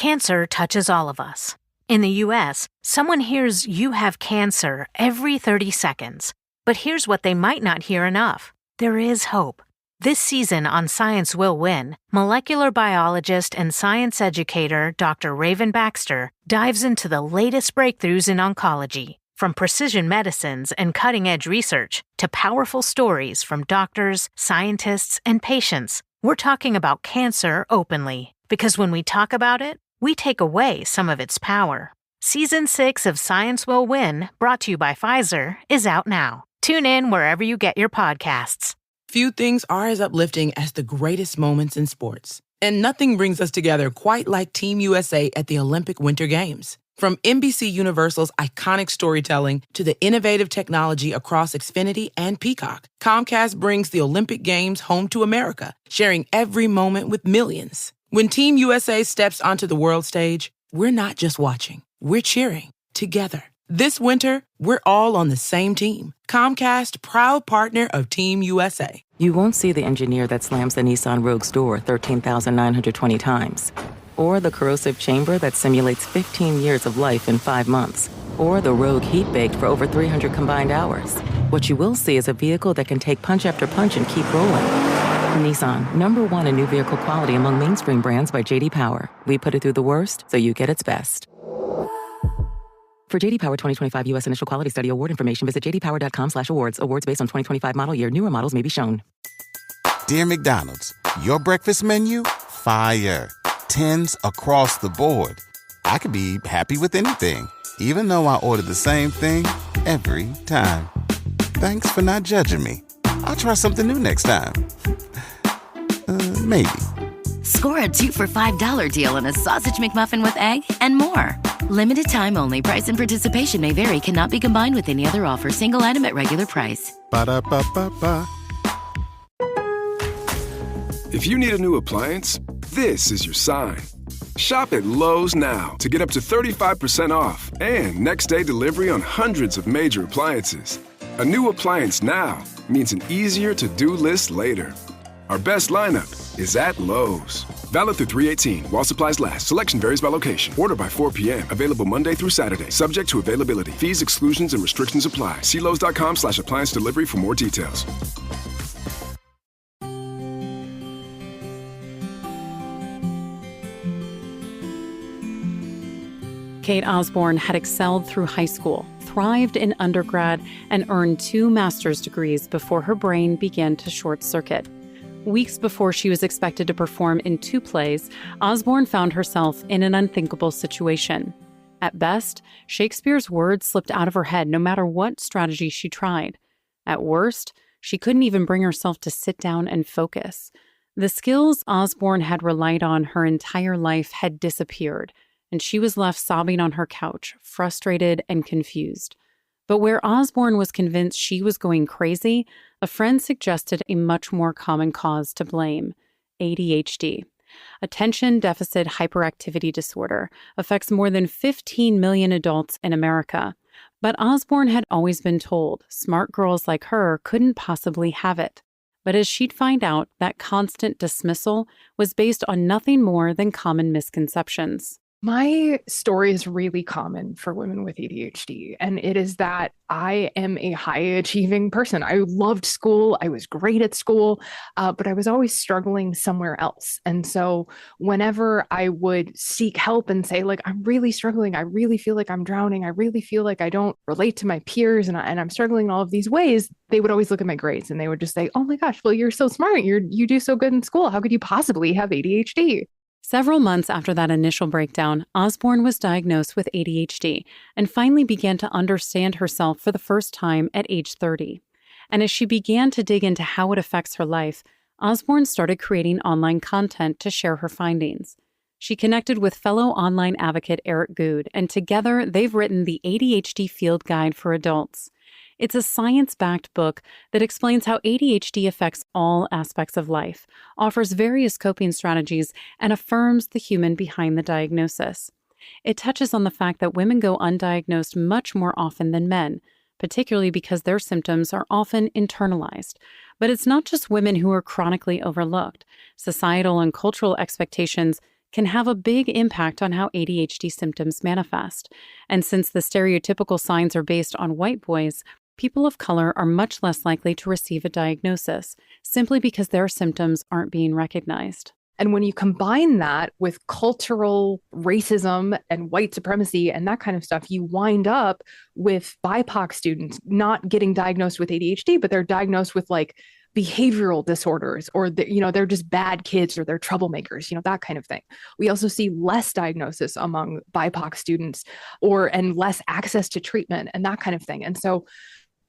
Cancer touches all of us. In the U.S., someone hears you have cancer every 30 seconds. But here's what they might not hear enough. There is hope. This season on Science Will Win, molecular biologist and science educator Dr. Raven Baxter dives into the latest breakthroughs in oncology, from precision medicines and cutting-edge research to powerful stories from doctors, scientists, and patients. We're talking about cancer openly, because when we talk about it, we take away some of its power. Season 6 of Science Will Win, brought to you by Pfizer, is out now. Tune in wherever you get your podcasts. Few things are as uplifting as the greatest moments in sports. And nothing brings us together quite like Team USA at the Olympic Winter Games. From NBC Universal's iconic storytelling to the innovative technology across Xfinity and Peacock, Comcast brings the Olympic Games home to America, sharing every moment with millions. When Team USA steps onto the world stage, we're not just watching, we're cheering together. This winter, we're all on the same team. Comcast, proud partner of Team USA. You won't see the engineer that slams the Nissan Rogue's door 13,920 times. Or the corrosive chamber that simulates 15 years of life in 5 months. Or the Rogue heat-baked for over 300 combined hours. What you will see is a vehicle that can take punch after punch and keep rolling. Nissan, #1 in new vehicle quality among mainstream brands by J.D. Power. We put it through the worst so you get its best. For J.D. Power 2025 U.S. Initial Quality Study Award information, visit jdpower.com/awards. Awards based on 2025 model year. Newer models may be shown. Dear McDonald's, your breakfast menu? Fire. 10s across the board. I could be happy with anything, even though I ordered the same thing every time. Thanks for not judging me. I'll try something new next time. Maybe. Score a 2 for $5 deal on a sausage McMuffin with egg and more. Limited time only. Price and participation may vary. Cannot be combined with any other offer. Single item at regular price. Ba-da-ba-ba-ba. If you need a new appliance, this is your sign. Shop at Lowe's now to get up to 35% off and next-day delivery on hundreds of major appliances. A new appliance now means an easier to-do list later. Our best lineup is at Lowe's. Valid through 3/18 while supplies last. Selection varies by location. Order by 4 p.m. Available Monday through Saturday. Subject to availability. Fees, exclusions, and restrictions apply. See Lowes.com/appliance delivery for more details. Cate Osborn had excelled through high school, thrived in undergrad, and earned 2 master's degrees before her brain began to short-circuit. Weeks before she was expected to perform in 2 plays, Osborn found herself in an unthinkable situation. At best, Shakespeare's words slipped out of her head no matter what strategy she tried. At worst, she couldn't even bring herself to sit down and focus. The skills Osborn had relied on her entire life had disappeared, and she was left sobbing on her couch, frustrated and confused. But where Osborn was convinced she was going crazy, a friend suggested a much more common cause to blame: ADHD. Attention Deficit Hyperactivity Disorder affects more than 15 million adults in America. But Osborn had always been told smart girls like her couldn't possibly have it. But as she'd find out, that constant dismissal was based on nothing more than common misconceptions. My story is really common for women with ADHD, and it is that I am a high-achieving person. I loved school. I was great at school, but I was always struggling somewhere else. And so whenever I would seek help and say, like, I'm really struggling, I really feel like I'm drowning, I really feel like I don't relate to my peers, and I'm struggling in all of these ways, they would always look at my grades and they would just say, oh my gosh, well, you're so smart. You do so good in school. How could you possibly have ADHD? Several months after that initial breakdown, Osborn was diagnosed with ADHD and finally began to understand herself for the first time at age 30. And as she began to dig into how it affects her life, Osborn started creating online content to share her findings. She connected with fellow online advocate Eric Good, and together they've written the ADHD Field Guide for Adults. It's a science-backed book that explains how ADHD affects all aspects of life, offers various coping strategies, and affirms the human behind the diagnosis. It touches on the fact that women go undiagnosed much more often than men, particularly because their symptoms are often internalized. But it's not just women who are chronically overlooked. Societal and cultural expectations can have a big impact on how ADHD symptoms manifest. And since the stereotypical signs are based on white boys, people of color are much less likely to receive a diagnosis, simply because their symptoms aren't being recognized. And when you combine that with cultural racism and white supremacy and that kind of stuff, you wind up with BIPOC students not getting diagnosed with ADHD, but they're diagnosed with like behavioral disorders, or they're just bad kids, or they're troublemakers, that kind of thing. We also see less diagnosis among BIPOC students, and less access to treatment and that kind of thing. And so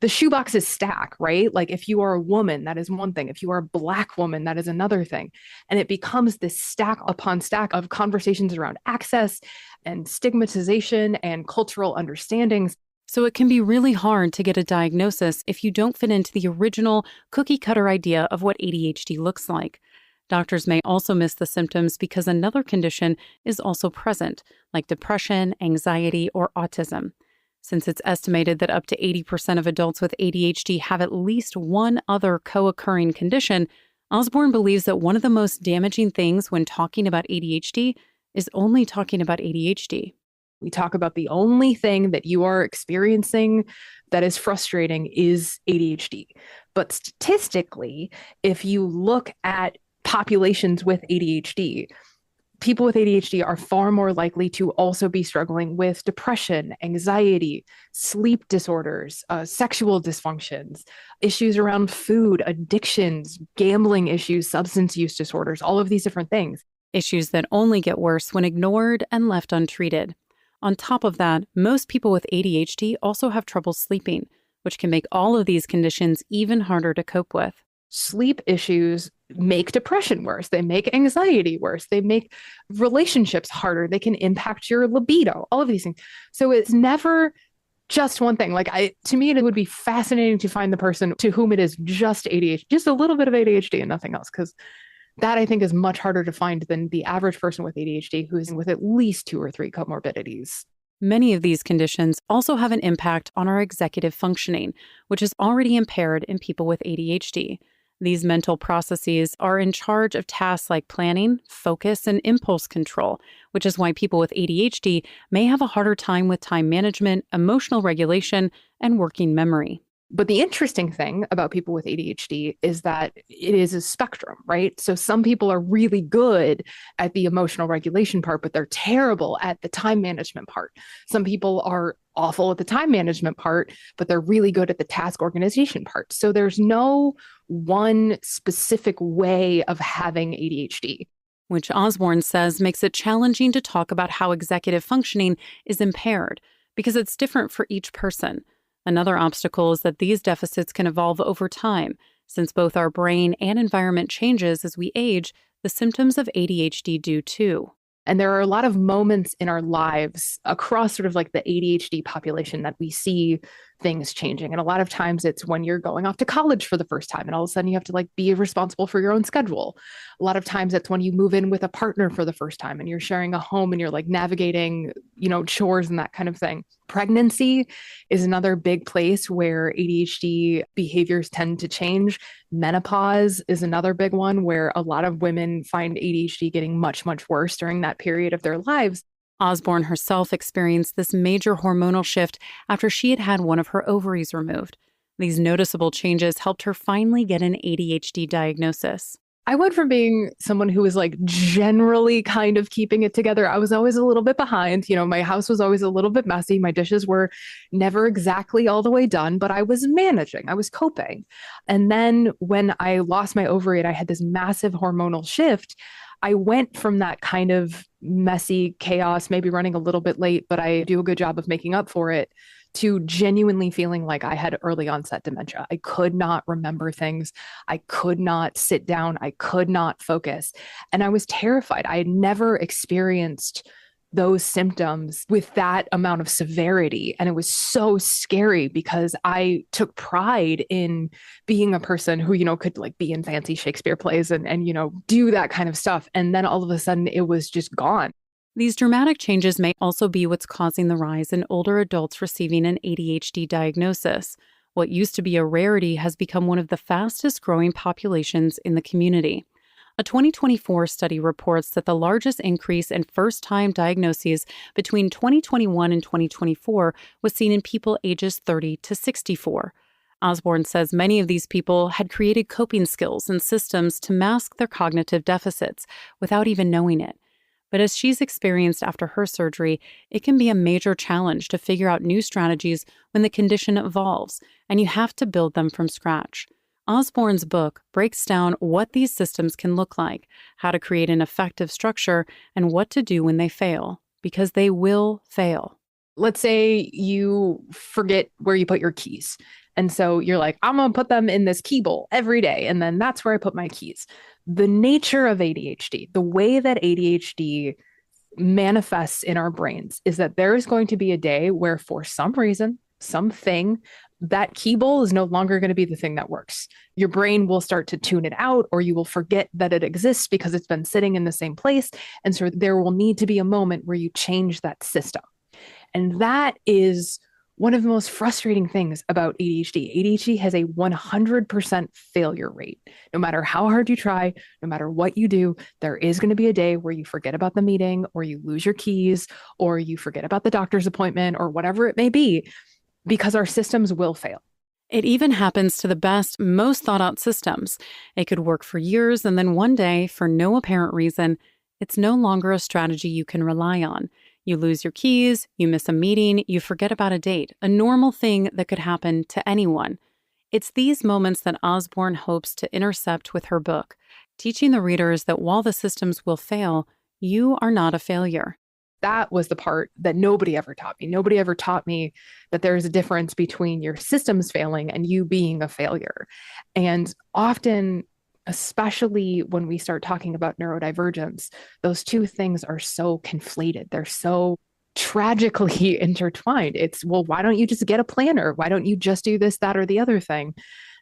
the shoebox is stack, right? Like if you are a woman, that is one thing. If you are a Black woman, that is another thing. And it becomes this stack upon stack of conversations around access and stigmatization and cultural understandings. So it can be really hard to get a diagnosis if you don't fit into the original cookie-cutter idea of what ADHD looks like. Doctors may also miss the symptoms because another condition is also present, like depression, anxiety, or autism. Since it's estimated that up to 80% of adults with ADHD have at least one other co-occurring condition, Osborn believes that one of the most damaging things when talking about ADHD is only talking about ADHD. We talk about the only thing that you are experiencing that is frustrating is ADHD. But statistically, if you look at populations with ADHD, people with ADHD are far more likely to also be struggling with depression, anxiety, sleep disorders, sexual dysfunctions, issues around food, addictions, gambling issues, substance use disorders, all of these different things. Issues that only get worse when ignored and left untreated. On top of that, most people with ADHD also have trouble sleeping, which can make all of these conditions even harder to cope with. Sleep issues make depression worse. They make anxiety worse. They make relationships harder. They can impact your libido, all of these things. So it's never just one thing. To me, it would be fascinating to find the person to whom it is just ADHD, just a little bit of ADHD and nothing else. Because that I think is much harder to find than the average person with ADHD who's with at least 2 or 3 comorbidities. Many of these conditions also have an impact on our executive functioning, which is already impaired in people with ADHD. These mental processes are in charge of tasks like planning, focus, and impulse control, which is why people with ADHD may have a harder time with time management, emotional regulation, and working memory. But the interesting thing about people with ADHD is that it is a spectrum, right? So some people are really good at the emotional regulation part, but they're terrible at the time management part. Some people are awful at the time management part, but they're really good at the task organization part. So there's no one specific way of having ADHD. Which Osborn says makes it challenging to talk about how executive functioning is impaired, because it's different for each person. Another obstacle is that these deficits can evolve over time. Since both our brain and environment changes as we age, the symptoms of ADHD do too. And there are a lot of moments in our lives across sort of like the ADHD population that we see things changing. And a lot of times it's when you're going off to college for the first time and all of a sudden you have to be responsible for your own schedule. A lot of times it's when you move in with a partner for the first time and you're sharing a home and you're navigating, chores and that kind of thing. Pregnancy is another big place where ADHD behaviors tend to change. Menopause is another big one where a lot of women find ADHD getting much, much worse during that period of their lives. Osborn herself experienced this major hormonal shift after she had had one of her ovaries removed. These noticeable changes helped her finally get an ADHD diagnosis. I went from being someone who was generally kind of keeping it together. I was always a little bit behind. My house was always a little bit messy. My dishes were never exactly all the way done, but I was managing. I was coping. And then when I lost my ovary and I had this massive hormonal shift, I went from that kind of messy chaos, maybe running a little bit late, but I do a good job of making up for it, to genuinely feeling like I had early onset dementia. I could not remember things. I could not sit down. I could not focus. And I was terrified. I had never experienced those symptoms with that amount of severity. And it was so scary because I took pride in being a person who, could be in fancy Shakespeare plays and do that kind of stuff. And then all of a sudden it was just gone. These dramatic changes may also be what's causing the rise in older adults receiving an ADHD diagnosis. What used to be a rarity has become one of the fastest growing populations in the community. A 2024 study reports that the largest increase in first-time diagnoses between 2021 and 2024 was seen in people ages 30 to 64. Osborn says many of these people had created coping skills and systems to mask their cognitive deficits without even knowing it. But as she's experienced after her surgery, it can be a major challenge to figure out new strategies when the condition evolves, and you have to build them from scratch. Osborn's book breaks down what these systems can look like, how to create an effective structure, and what to do when they fail, because they will fail. Let's say you forget where you put your keys. And so you're like, I'm going to put them in this key bowl every day. And then that's where I put my keys. The nature of ADHD, the way that ADHD manifests in our brains is that there is going to be a day where for some reason, something, that key bowl is no longer going to be the thing that works. Your brain will start to tune it out, or you will forget that it exists because it's been sitting in the same place. And so there will need to be a moment where you change that system. And that is one of the most frustrating things about ADHD. ADHD has a 100% failure rate. No matter how hard you try, no matter what you do, there is going to be a day where you forget about the meeting, or you lose your keys, or you forget about the doctor's appointment, or whatever it may be, because our systems will fail. It even happens to the best, most thought-out systems. It could work for years, and then one day, for no apparent reason, it's no longer a strategy you can rely on. You lose your keys, you miss a meeting, you forget about a date, a normal thing that could happen to anyone. It's these moments that Osborn hopes to intercept with her book, teaching the readers that while the systems will fail, you are not a failure. That was the part that nobody ever taught me. Nobody ever taught me that there's a difference between your systems failing and you being a failure. And often, especially when we start talking about neurodivergence, those two things are so conflated. They're so tragically intertwined. It's, well, why don't you just get a planner? Why don't you just do this, that, or the other thing?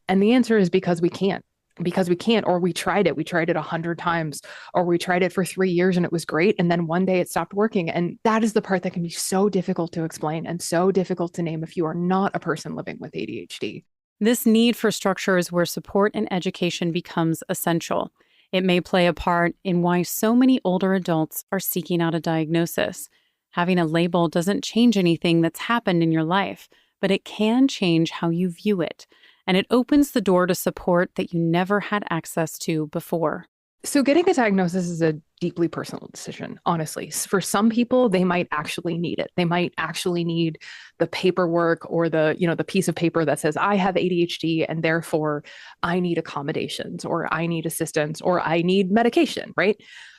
And the answer is because we can't. Because we can't, or we tried it. We tried it 100 times, or we tried it for 3 years and it was great. And then one day it stopped working. And that is the part that can be so difficult to explain and so difficult to name if you are not a person living with ADHD. This need for structure is where support and education becomes essential. It may play a part in why so many older adults are seeking out a diagnosis. Having a label doesn't change anything that's happened in your life, but it can change how you view it. And it opens the door to support that you never had access to before. So getting a diagnosis is a deeply personal decision, honestly. For some people, they might actually need it. They might actually need the paperwork or the piece of paper that says, I have ADHD and therefore I need accommodations, or I need assistance, or I need medication, right?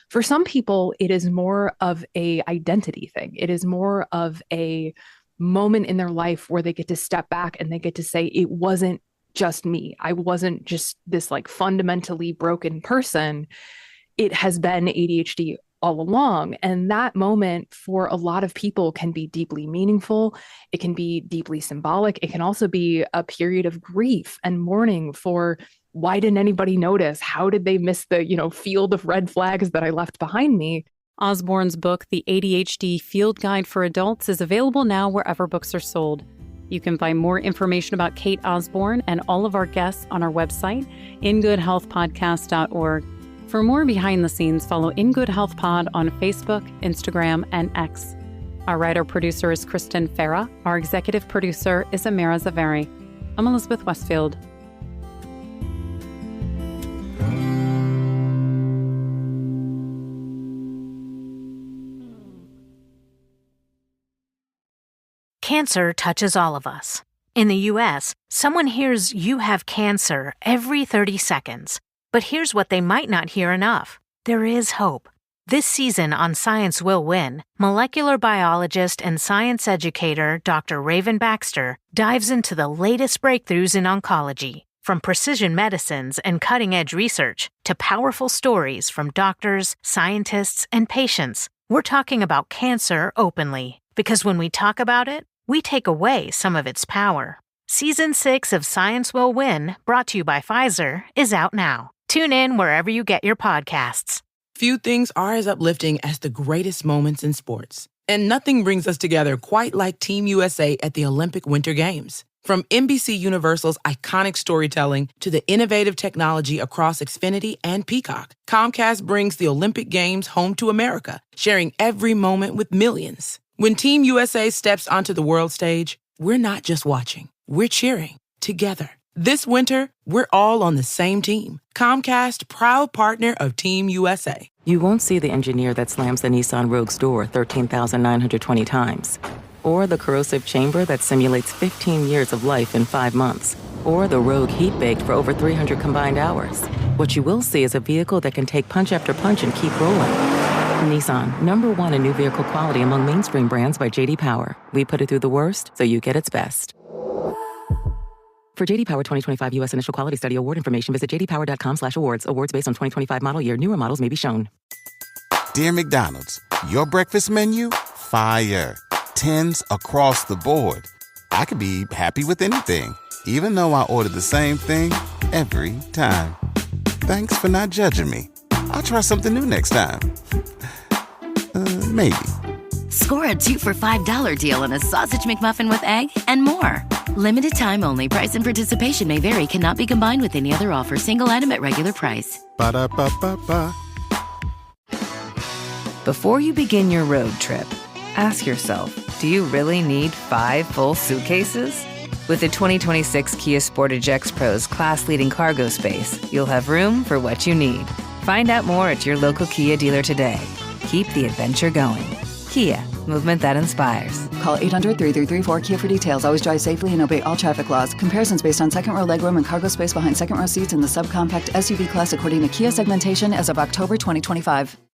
For some people, it is more of an identity thing. It is more of a moment in their life where they get to step back and they get to say, it wasn't just me. I wasn't just this like fundamentally broken person. It has been ADHD all along. And that moment for a lot of people can be deeply meaningful. It can be deeply symbolic. It can also be a period of grief and mourning for, why didn't anybody notice? How did they miss the, field of red flags that I left behind me? Osborn's book, The ADHD Field Guide for Adults, is available now wherever books are sold. You can find more information about Cate Osborn and all of our guests on our website, ingoodhealthpodcast.org. For more behind the scenes, follow In Good Health Pod on Facebook, Instagram, and X. Our writer-producer is Kristen Farrah. Our executive producer is Amira Zaveri. I'm Elizabeth Westfield. Cancer touches all of us. In the U.S., someone hears you have cancer every 30 seconds. But here's what they might not hear enough. There is hope. This season on Science Will Win, molecular biologist and science educator Dr. Raven Baxter dives into the latest breakthroughs in oncology, from precision medicines and cutting-edge research to powerful stories from doctors, scientists, and patients. We're talking about cancer openly, because when we talk about it, we take away some of its power. Season 6 of Science Will Win, brought to you by Pfizer, is out now. Tune in wherever you get your podcasts. Few things are as uplifting as the greatest moments in sports. And nothing brings us together quite like Team USA at the Olympic Winter Games. From NBC Universal's iconic storytelling to the innovative technology across Xfinity and Peacock, Comcast brings the Olympic Games home to America, sharing every moment with millions. When Team USA steps onto the world stage, we're not just watching, we're cheering together. This winter, we're all on the same team. Comcast, proud partner of Team USA. You won't see the engineer that slams the Nissan Rogue's door 13,920 times, or the corrosive chamber that simulates 15 years of life in 5 months, or the Rogue heat baked for over 300 combined hours. What you will see is a vehicle that can take punch after punch and keep rolling. Nissan, #1 in new vehicle quality among mainstream brands by J.D. Power. We put it through the worst so you get its best. For J.D. Power 2025 U.S. Initial Quality Study Award information, visit jdpower.com/awards. Awards based on 2025 model year. Newer models may be shown. Dear McDonald's, your breakfast menu? Fire. 10s across the board. I could be happy with anything, even though I ordered the same thing every time. Thanks for not judging me. I'll try something new next time. Maybe. Score a 2 for $5 deal on a sausage McMuffin with egg and more. Limited time only. Price and participation may vary. Cannot be combined with any other offer. Single item at regular price. Ba-da-ba-ba-ba. Before you begin your road trip, ask yourself, do you really need 5 full suitcases? With the 2026 Kia Sportage X-Pro's class-leading cargo space, you'll have room for what you need. Find out more at your local Kia dealer today. Keep the adventure going. Kia, movement that inspires. Call 800-3334-KIA for details. Always drive safely and obey all traffic laws. Comparisons based on second row legroom and cargo space behind second row seats in the subcompact SUV class according to Kia segmentation as of October 2025.